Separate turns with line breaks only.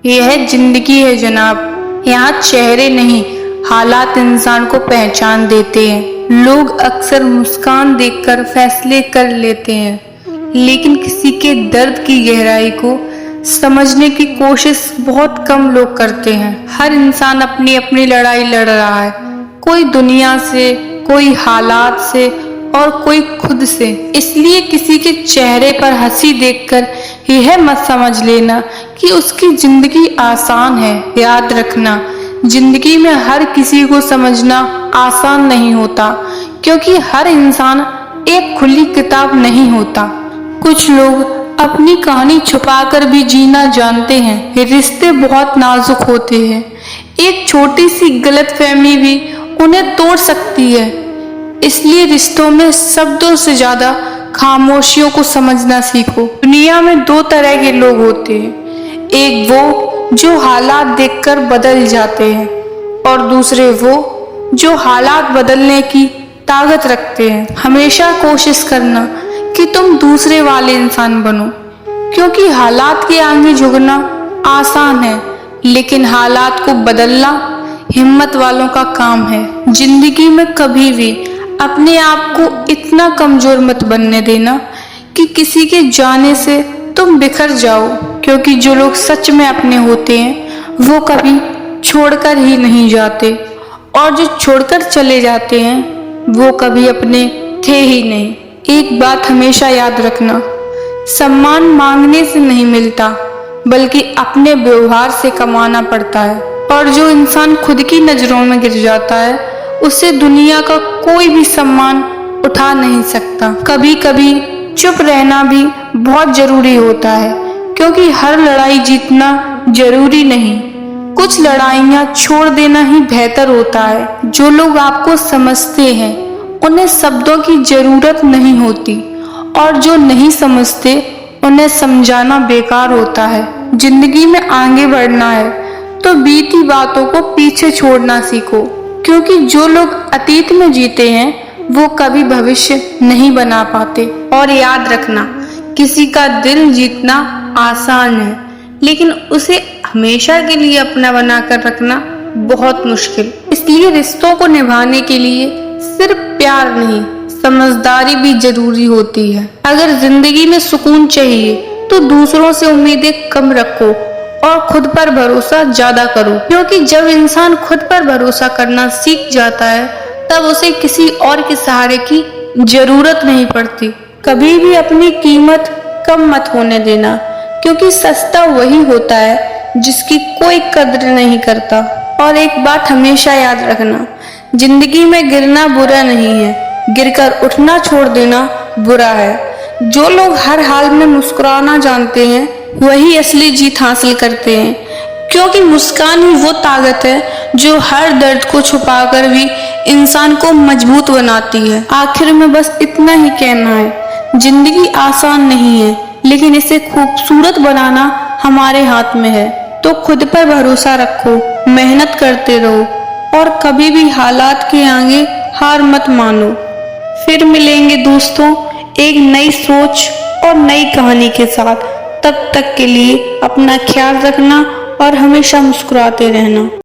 यह जिंदगी है जनाब। यहाँ चेहरे नहीं, हालात इंसान को पहचान देते हैं। लोग अक्सर मुस्कान देखकर फैसले कर लेते हैं, लेकिन किसी के दर्द की गहराई को समझने की कोशिश बहुत कम लोग करते हैं। हर इंसान अपनी अपनी लड़ाई लड़ रहा है, कोई दुनिया से, कोई हालात से और कोई खुद से। इसलिए किसी के चेहरे पर हंसी देखकर यह मत समझ लेना कि उसकी जिंदगी आसान है। याद रखना, जिंदगी में हर किसी को समझना आसान नहीं होता, क्योंकि हर इंसान एक खुली किताब नहीं होता। कुछ लोग अपनी कहानी छुपाकर भी जीना जानते हैं। रिश्ते बहुत नाजुक होते हैं, एक छोटी सी गलतफहमी भी उन्हें तोड़ सकती है। इसलिए रिश्तों में शब्दों से ज्यादा खामोशियों को समझना सीखो। दुनिया में दो तरह के लोग होते हैं, एक वो जो हालात देखकर बदल जाते हैं और दूसरे वो जो हालात बदलने की ताकत रखते हैं। हमेशा कोशिश करना कि तुम दूसरे वाले इंसान बनो, क्योंकि हालात के आगे झुकना आसान है, लेकिन हालात को बदलना हिम्मत वालों का काम है। जिंदगी में कभी भी अपने आप को इतना कमजोर मत बनने देना कि किसी के जाने से तुम बिखर जाओ, क्योंकि जो लोग सच में अपने होते हैं वो कभी छोड़कर ही नहीं जाते, और जो छोड़कर चले जाते हैं वो कभी अपने थे ही नहीं। एक बात हमेशा याद रखना, सम्मान मांगने से नहीं मिलता, बल्कि अपने व्यवहार से कमाना पड़ता है। और जो इंसान खुद की नजरों में गिर जाता है, उसे दुनिया का कोई भी सम्मान उठा नहीं सकता। कभी कभी चुप रहना भी बहुत जरूरी होता है, क्योंकि हर लड़ाई जीतना जरूरी नहीं, कुछ लड़ाइयाँ छोड़ देना ही बेहतर होता है। जो लोग आपको समझते हैं उन्हें शब्दों की जरूरत नहीं होती, और जो नहीं समझते उन्हें समझाना बेकार होता है। जिंदगी में आगे बढ़ना है तो बीती बातों को पीछे छोड़ना सीखो, क्योंकि जो लोग अतीत में जीते हैं वो कभी भविष्य नहीं बना पाते। और याद रखना, किसी का दिल जीतना आसान है, लेकिन उसे हमेशा के लिए अपना बनाकर रखना बहुत मुश्किल। इसलिए रिश्तों को निभाने के लिए सिर्फ प्यार नहीं, समझदारी भी जरूरी होती है। अगर जिंदगी में सुकून चाहिए तो दूसरों से उम्मीदें कम रखो और खुद पर भरोसा ज्यादा करो, क्योंकि जब इंसान खुद पर भरोसा करना सीख जाता है तब उसे किसी और के सहारे की जरूरत नहीं पड़ती। कभी भी अपनी कीमत कम मत होने देना, क्योंकि सस्ता वही होता है जिसकी कोई कद्र नहीं करता। और एक बात हमेशा याद रखना, जिंदगी में गिरना बुरा नहीं है, गिरकर उठना छोड़ देना बुरा है। जो लोग हर हाल में मुस्कुराना जानते हैं वही असली जीत हासिल करते हैं, क्योंकि मुस्कान ही वो ताकत है जो हर दर्द को छुपाकर भी इंसान को मजबूत बनाती है। आखिर में बस इतना ही कहना है, जिंदगी आसान नहीं है, लेकिन इसे खूबसूरत बनाना हमारे हाथ में है। तो खुद पर भरोसा रखो, मेहनत करते रहो और कभी भी हालात के आगे हार मत मानो। फिर मिलेंगे दोस्तों एक नई सोच और नई कहानी के साथ। तब तक के लिए अपना ख्याल रखना और हमेशा मुस्कुराते रहना।